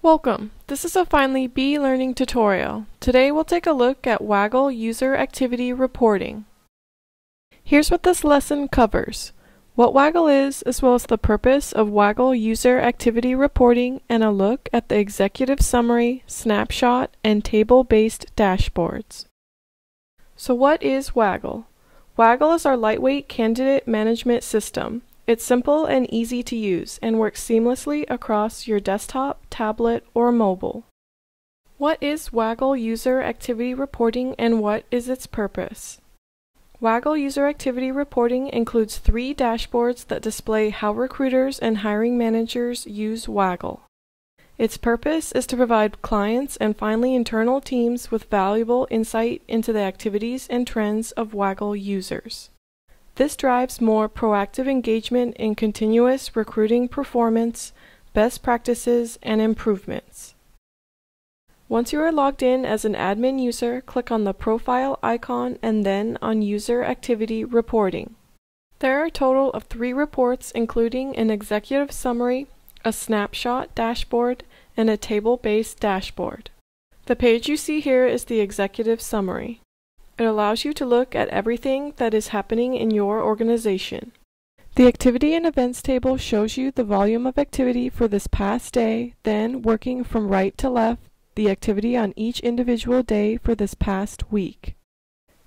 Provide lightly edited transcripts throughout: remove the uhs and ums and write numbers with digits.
Welcome! This is a Finally Be Learning tutorial. Today we'll take a look at Waggle User Activity Reporting. Here's what this lesson covers: what Waggle is, as well as the purpose of Waggle User Activity Reporting, and a look at the executive summary, snapshot, and table-based dashboards. So what is Waggle? Waggle is our lightweight candidate management system. It's simple and easy to use and works seamlessly across your desktop, tablet, or mobile. What is Waggle User Activity Reporting and what is its purpose? Waggle User Activity Reporting includes 3 dashboards that display how recruiters and hiring managers use Waggle. Its purpose is to provide clients and finally internal teams with valuable insight into the activities and trends of Waggle users. This drives more proactive engagement in continuous recruiting performance, best practices, and improvements. Once you are logged in as an admin user, click on the profile icon and then on User Activity Reporting. There are a total of 3 reports, including an executive summary, a snapshot dashboard, and a table-based dashboard. The page you see here is the executive summary. It allows you to look at everything that is happening in your organization. The Activity and Events table shows you the volume of activity for this past day, then, working from right to left, the activity on each individual day for this past week.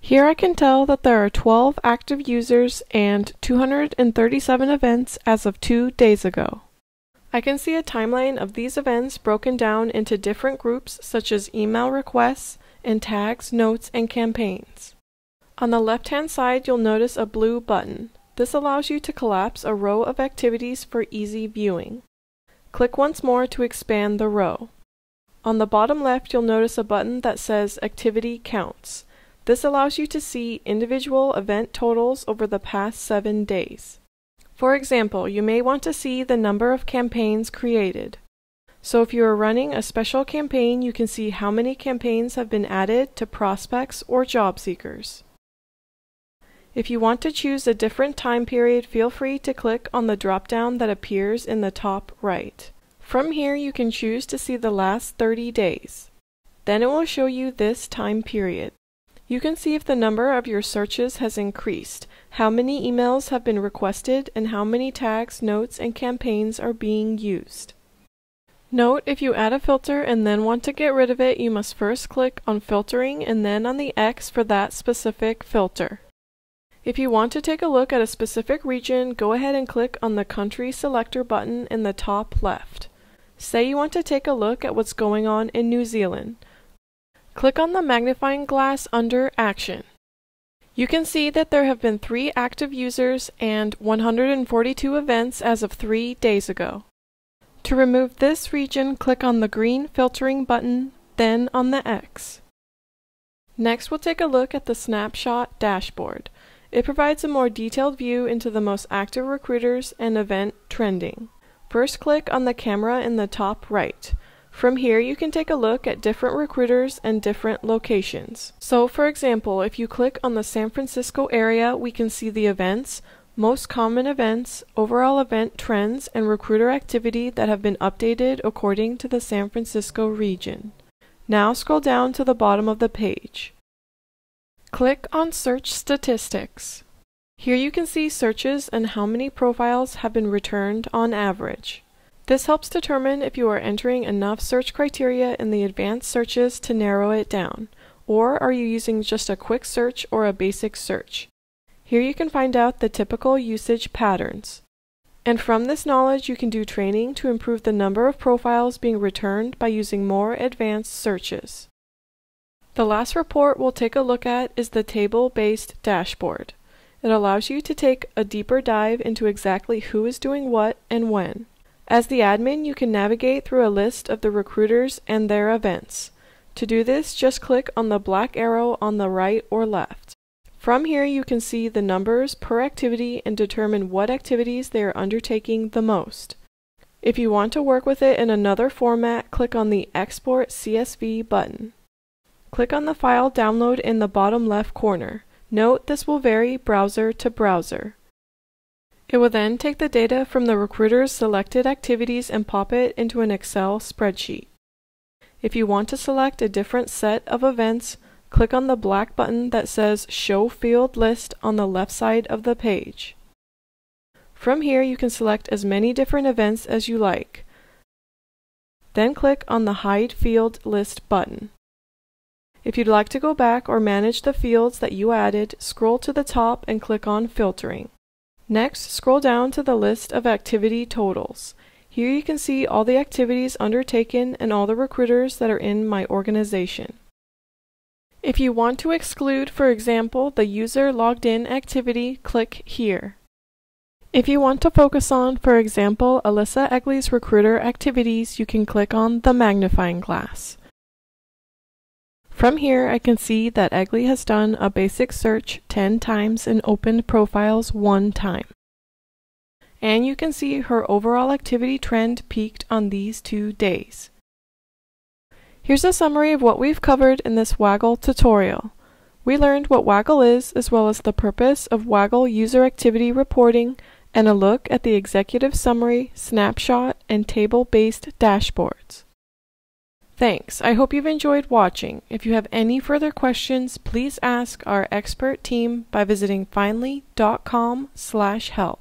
Here I can tell that there are 12 active users and 237 events as of 2 days ago. I can see a timeline of these events broken down into different groups such as email requests, and tags, notes, and campaigns. On the left-hand side, you'll notice a blue button. This allows you to collapse a row of activities for easy viewing. Click once more to expand the row. On the bottom left, you'll notice a button that says Activity Counts. This allows you to see individual event totals over the past 7 days. For example, you may want to see the number of campaigns created. So if you are running a special campaign, you can see how many campaigns have been added to prospects or job seekers. If you want to choose a different time period, feel free to click on the drop-down that appears in the top right. From here, you can choose to see the last 30 days. Then it will show you this time period. You can see if the number of your searches has increased, how many emails have been requested, and how many tags, notes, and campaigns are being used. Note, if you add a filter and then want to get rid of it, you must first click on Filtering and then on the X for that specific filter. If you want to take a look at a specific region, go ahead and click on the Country Selector button in the top left. Say you want to take a look at what's going on in New Zealand. Click on the magnifying glass under Action. You can see that there have been 3 active users and 142 events as of 3 days ago. To remove this region, click on the green filtering button, then on the X. Next, we'll take a look at the Snapshot Dashboard. It provides a more detailed view into the most active recruiters and event trending. First, click on the camera in the top right. From here, you can take a look at different recruiters and different locations. So, for example, if you click on the San Francisco area, we can see the events, most common events, overall event trends, and recruiter activity that have been updated according to the San Francisco region. Now scroll down to the bottom of the page. Click on Search Statistics. Here you can see searches and how many profiles have been returned on average. This helps determine if you are entering enough search criteria in the advanced searches to narrow it down, or are you using just a quick search or a basic search. Here you can find out the typical usage patterns. And from this knowledge, you can do training to improve the number of profiles being returned by using more advanced searches. The last report we'll take a look at is the table-based dashboard. It allows you to take a deeper dive into exactly who is doing what and when. As the admin, you can navigate through a list of the recruiters and their events. To do this, just click on the black arrow on the right or left. From here, you can see the numbers per activity and determine what activities they are undertaking the most. If you want to work with it in another format, click on the Export CSV button. Click on the file download in the bottom left corner. Note this will vary browser to browser. It will then take the data from the recruiter's selected activities and pop it into an Excel spreadsheet. If you want to select a different set of events, click on the black button that says Show Field List on the left side of the page. From here, you can select as many different events as you like. Then click on the Hide Field List button. If you'd like to go back or manage the fields that you added, scroll to the top and click on Filtering. Next, scroll down to the list of activity totals. Here you can see all the activities undertaken and all the recruiters that are in my organization. If you want to exclude, for example, the user logged in activity, click here. If you want to focus on, for example, Alyssa Egley's recruiter activities, you can click on the magnifying glass. From here, I can see that Egley has done a basic search 10 times and opened profiles 1 time. And you can see her overall activity trend peaked on these 2 days. Here's a summary of what we've covered in this Waggle tutorial. We learned what Waggle is, as well as the purpose of Waggle user activity reporting, and a look at the executive summary, snapshot, and table-based dashboards. Thanks. I hope you've enjoyed watching. If you have any further questions, please ask our expert team by visiting finally.com/help.